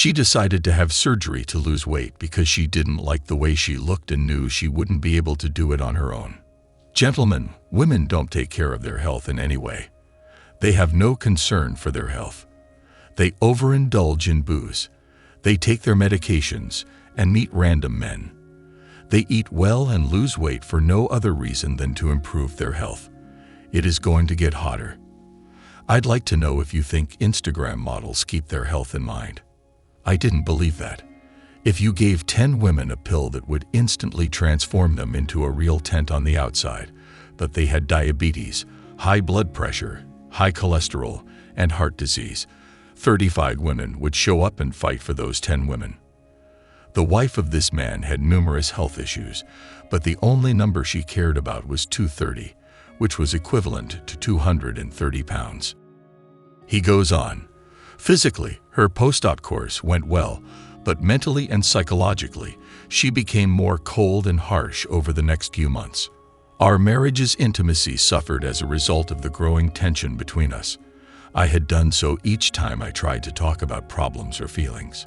She decided to have surgery to lose weight because she didn't like the way she looked and knew she wouldn't be able to do it on her own. Gentlemen, women don't take care of their health in any way. They have no concern for their health. They overindulge in booze. They take their medications and meet random men. They eat well and lose weight for no other reason than to improve their health. It is going to get hotter. I'd like to know if you think Instagram models keep their health in mind. I didn't believe that. If you gave 10 women a pill that would instantly transform them into a real tent on the outside, but they had diabetes, high blood pressure, high cholesterol, and heart disease, 35 women would show up and fight for those 10 women. The wife of this man had numerous health issues, but the only number she cared about was 230, which was equivalent to 230 pounds. He goes on. Physically, her post-op course went well, but mentally and psychologically, she became more cold and harsh over the next few months. Our marriage's intimacy suffered as a result of the growing tension between us. I had done so each time I tried to talk about problems or feelings.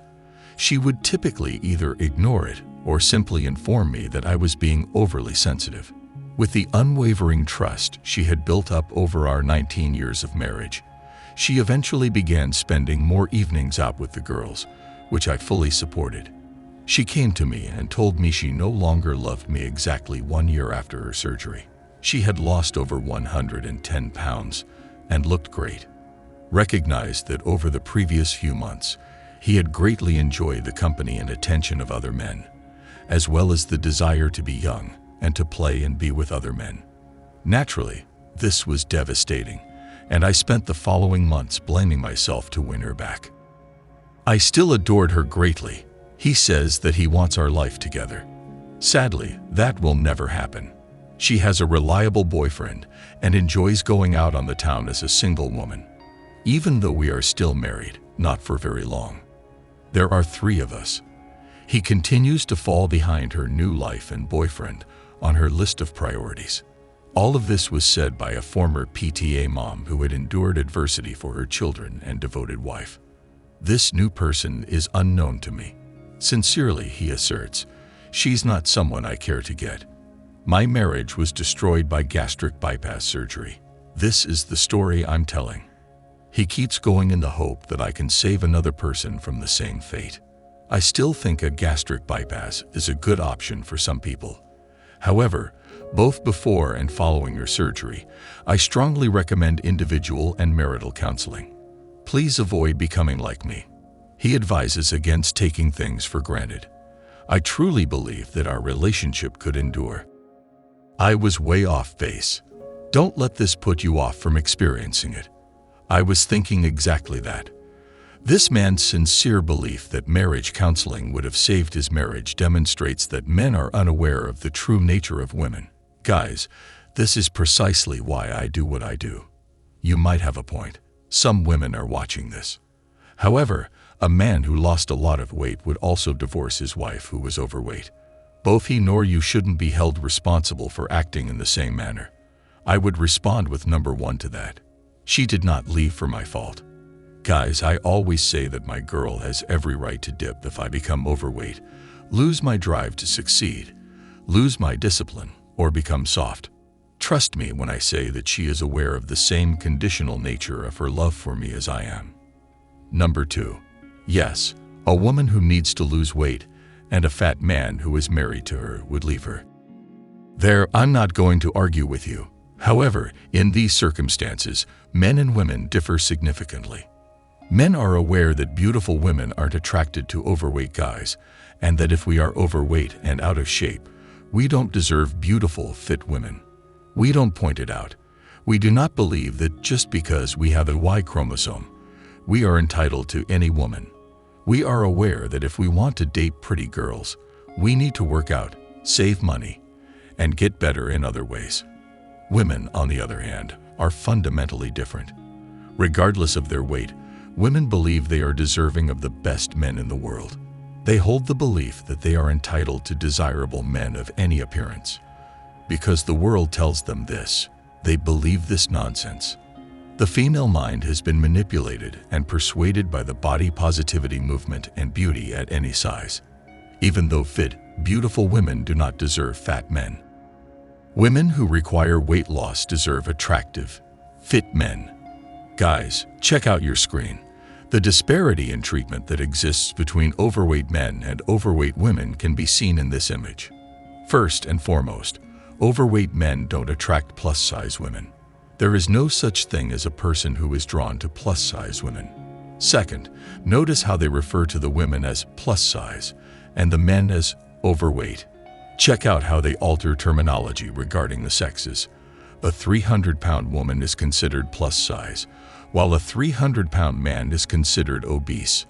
She would typically either ignore it or simply inform me that I was being overly sensitive. With the unwavering trust she had built up over our 19 years of marriage, she eventually began spending more evenings out with the girls, which I fully supported. She came to me and told me she no longer loved me exactly 1 year after her surgery. She had lost over 110 pounds and looked great. Recognized that over the previous few months, he had greatly enjoyed the company and attention of other men, as well as the desire to be young and to play and be with other men. Naturally, this was devastating, and I spent the following months blaming myself to win her back. I still adored her greatly. He says that he wants our life together. Sadly, that will never happen. She has a reliable boyfriend and enjoys going out on the town as a single woman. Even though we are still married, not for very long. There are 3 of us. He continues to fall behind her new life and boyfriend on her list of priorities. All of this was said by a former PTA mom who had endured adversity for her children and devoted wife. This new person is unknown to me. Sincerely, he asserts, she's not someone I care to get. My marriage was destroyed by gastric bypass surgery. This is the story I'm telling. He keeps going in the hope that I can save another person from the same fate. I still think a gastric bypass is a good option for some people. However, both before and following your surgery, I strongly recommend individual and marital counseling. Please avoid becoming like me. He advises against taking things for granted. I truly believe that our relationship could endure. I was way off base. Don't let this put you off from experiencing it. I was thinking exactly that. This man's sincere belief that marriage counseling would have saved his marriage demonstrates that men are unaware of the true nature of women. Guys, this is precisely why I do what I do. You might have a point. Some women are watching this. However, a man who lost a lot of weight would also divorce his wife who was overweight. Both he nor you shouldn't be held responsible for acting in the same manner. I would respond with number 1 to that. She did not leave for my fault. Guys, I always say that my girl has every right to dip if I become overweight, lose my drive to succeed, lose my discipline, or become soft. Trust me when I say that she is aware of the same conditional nature of her love for me as I am. Number 2. Yes, a woman who needs to lose weight and a fat man who is married to her would leave her. I'm not going to argue with you. However, in these circumstances, men and women differ significantly. Men are aware that beautiful women aren't attracted to overweight guys, and that if we are overweight and out of shape, we don't deserve beautiful, fit women. We don't point it out. We do not believe that just because we have a Y chromosome, we are entitled to any woman. We are aware that if we want to date pretty girls, we need to work out, save money, and get better in other ways. Women, on the other hand, are fundamentally different. Regardless of their weight, women believe they are deserving of the best men in the world. They hold the belief that they are entitled to desirable men of any appearance. Because the world tells them this, they believe this nonsense. The female mind has been manipulated and persuaded by the body positivity movement and beauty at any size. Even though fit, beautiful women do not deserve fat men. Women who require weight loss deserve attractive, fit men. Guys, check out your screen. The disparity in treatment that exists between overweight men and overweight women can be seen in this image. First and foremost, overweight men don't attract plus-size women. There is no such thing as a person who is drawn to plus-size women. Second, notice how they refer to the women as plus-size and the men as overweight. Check out how they alter terminology regarding the sexes. A 300-pound woman is considered plus-size, while a 300-pound man is considered obese.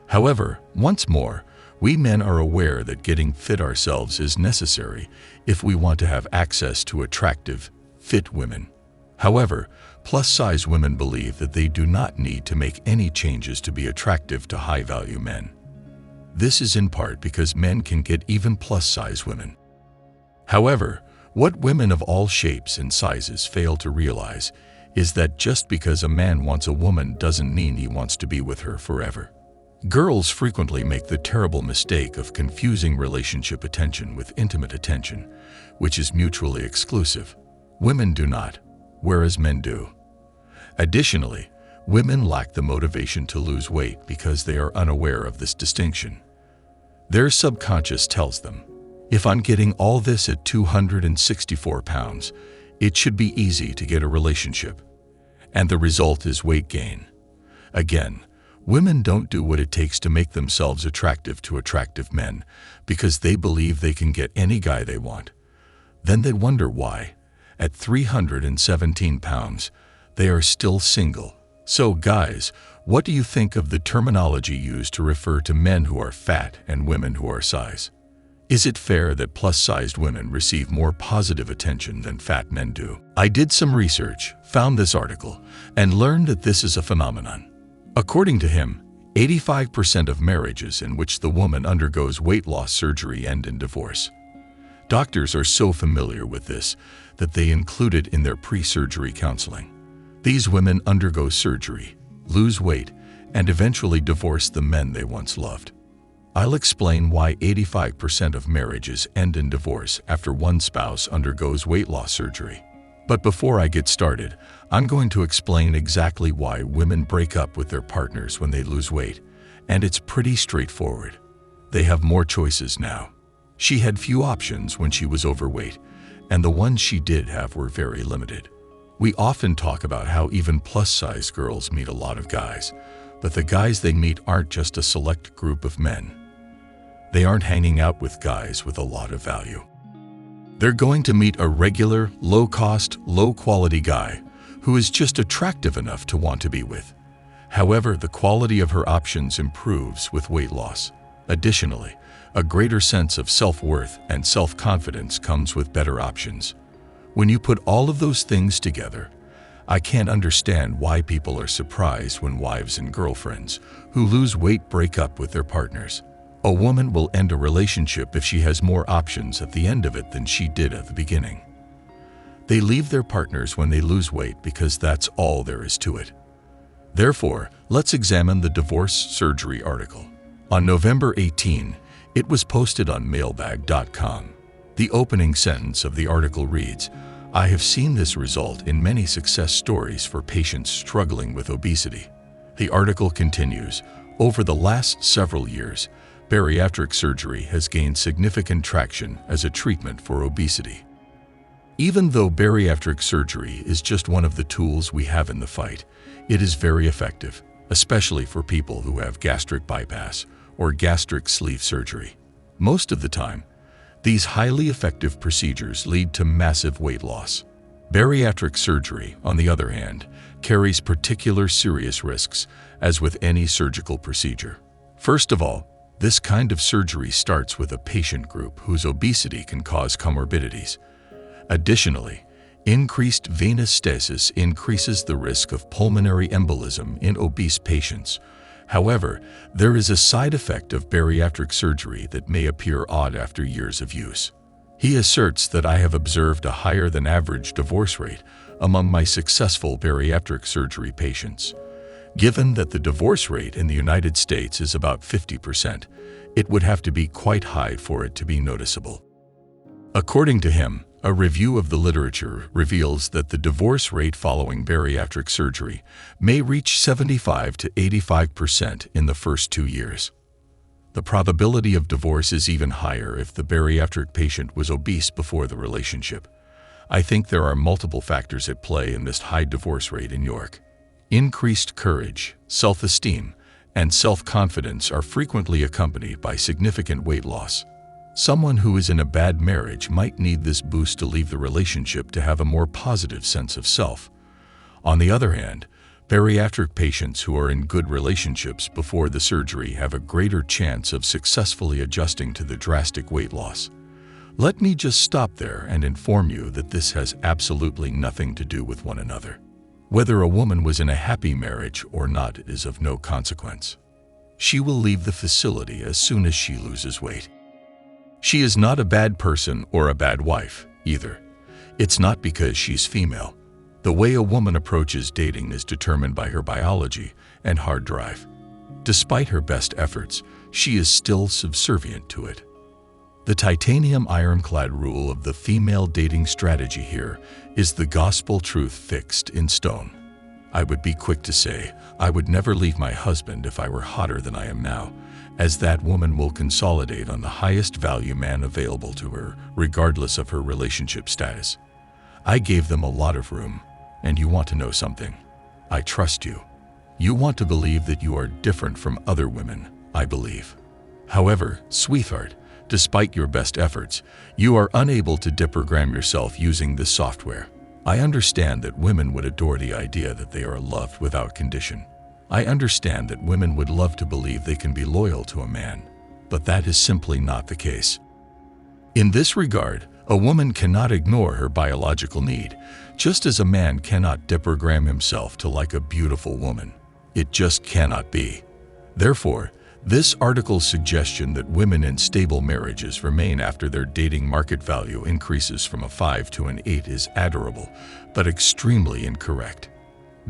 However, once more, we men are aware that getting fit ourselves is necessary if we want to have access to attractive, fit women. However, plus-size women believe that they do not need to make any changes to be attractive to high-value men. This is in part because men can get even plus-size women. However, what women of all shapes and sizes fail to realize is that just because a man wants a woman doesn't mean he wants to be with her forever. Girls frequently make the terrible mistake of confusing relationship attention with intimate attention, which is mutually exclusive. Women do not, whereas men do. Additionally, women lack the motivation to lose weight because they are unaware of this distinction. Their subconscious tells them, if I'm getting all this at 264 pounds, it should be easy to get a relationship. And the result is weight gain. Again, women don't do what it takes to make themselves attractive to attractive men because they believe they can get any guy they want. Then they wonder why, at 317 pounds, they are still single. So guys, what do you think of the terminology used to refer to men who are fat and women who are size? Is it fair that plus-sized women receive more positive attention than fat men do? I did some research, found this article, and learned that this is a phenomenon. According to him, 85% of marriages in which the woman undergoes weight loss surgery end in divorce. Doctors are so familiar with this that they include it in their pre-surgery counseling. These women undergo surgery, lose weight, and eventually divorce the men they once loved. I'll explain why 85% of marriages end in divorce after one spouse undergoes weight loss surgery. But before I get started, I'm going to explain exactly why women break up with their partners when they lose weight, and it's pretty straightforward. They have more choices now. She had few options when she was overweight, and the ones she did have were very limited. We often talk about how even plus-size girls meet a lot of guys, but the guys they meet aren't just a select group of men. They aren't hanging out with guys with a lot of value. They're going to meet a regular, low-cost, low-quality guy who is just attractive enough to want to be with. However, the quality of her options improves with weight loss. Additionally, a greater sense of self-worth and self-confidence comes with better options. When you put all of those things together, I can't understand why people are surprised when wives and girlfriends who lose weight break up with their partners. A woman will end a relationship if she has more options at the end of it than she did at the beginning. They leave their partners when they lose weight because that's all there is to it. Therefore, let's examine the divorce surgery article. On November 18, it was posted on mailbag.com. The opening sentence of the article reads, "I have seen this result in many success stories for patients struggling with obesity." The article continues, "Over the last several years, bariatric surgery has gained significant traction as a treatment for obesity." Even though bariatric surgery is just one of the tools we have in the fight, it is very effective, especially for people who have gastric bypass or gastric sleeve surgery. Most of the time, these highly effective procedures lead to massive weight loss. Bariatric surgery, on the other hand, carries particular serious risks, as with any surgical procedure. First of all, this kind of surgery starts with a patient group whose obesity can cause comorbidities. Additionally, increased venous stasis increases the risk of pulmonary embolism in obese patients. However, there is a side effect of bariatric surgery that may appear odd after years of use. He asserts that I have observed a higher than average divorce rate among my successful bariatric surgery patients. Given that the divorce rate in the United States is about 50%, it would have to be quite high for it to be noticeable. According to him, a review of the literature reveals that the divorce rate following bariatric surgery may reach 75 to 85% in the first 2 years. The probability of divorce is even higher if the bariatric patient was obese before the relationship. I think there are multiple factors at play in this high divorce rate in York. Increased courage, self-esteem, and self-confidence are frequently accompanied by significant weight loss. Someone who is in a bad marriage might need this boost to leave the relationship to have a more positive sense of self. On the other hand, bariatric patients who are in good relationships before the surgery have a greater chance of successfully adjusting to the drastic weight loss. Let me just stop there and inform you that this has absolutely nothing to do with one another. Whether a woman was in a happy marriage or not is of no consequence. She will leave the facility as soon as she loses weight. She is not a bad person or a bad wife, either. It's not because she's female. The way a woman approaches dating is determined by her biology and hard drive. Despite her best efforts, she is still subservient to it. The titanium ironclad rule of the female dating strategy here is the gospel truth fixed in stone. I would be quick to say, I would never leave my husband if I were hotter than I am now, as that woman will consolidate on the highest value man available to her, regardless of her relationship status. I gave them a lot of room, and you want to know something? I trust you. You want to believe that you are different from other women, I believe. However, sweetheart, despite your best efforts, you are unable to deprogram yourself using this software. I understand that women would adore the idea that they are loved without condition. I understand that women would love to believe they can be loyal to a man, but that is simply not the case. In this regard, a woman cannot ignore her biological need, just as a man cannot deprogram himself to like a beautiful woman. It just cannot be. Therefore, this article's suggestion that women in stable marriages remain after their dating market value increases from a 5 to an 8 is adorable, but extremely incorrect.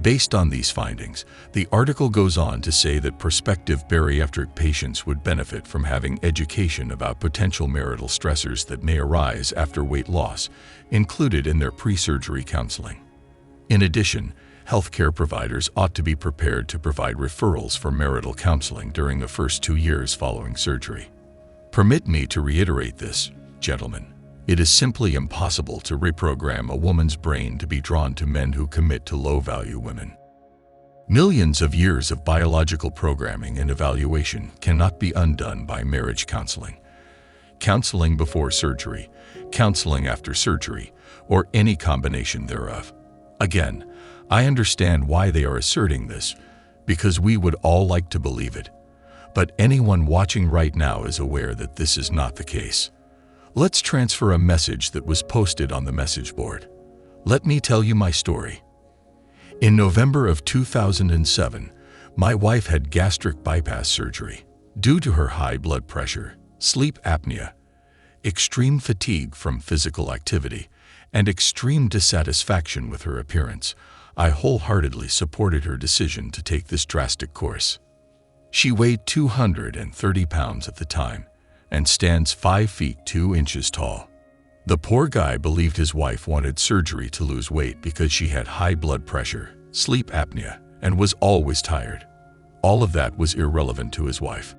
Based on these findings, the article goes on to say that prospective bariatric patients would benefit from having education about potential marital stressors that may arise after weight loss, included in their pre-surgery counseling. In addition, healthcare providers ought to be prepared to provide referrals for marital counseling during the first 2 years following surgery. Permit me to reiterate this, gentlemen. It is simply impossible to reprogram a woman's brain to be drawn to men who commit to low-value women. Millions of years of biological programming and evaluation cannot be undone by marriage counseling. Counseling before surgery, counseling after surgery, or any combination thereof. Again, I understand why they are asserting this, because we would all like to believe it. But anyone watching right now is aware that this is not the case. Let's transfer a message that was posted on the message board. Let me tell you my story. In November of 2007, my wife had gastric bypass surgery. Due to her high blood pressure, sleep apnea, extreme fatigue from physical activity, and extreme dissatisfaction with her appearance, I wholeheartedly supported her decision to take this drastic course. She weighed 230 pounds at the time and stands 5 feet 2 inches tall. The poor guy believed his wife wanted surgery to lose weight because she had high blood pressure, sleep apnea, and was always tired. All of that was irrelevant to his wife.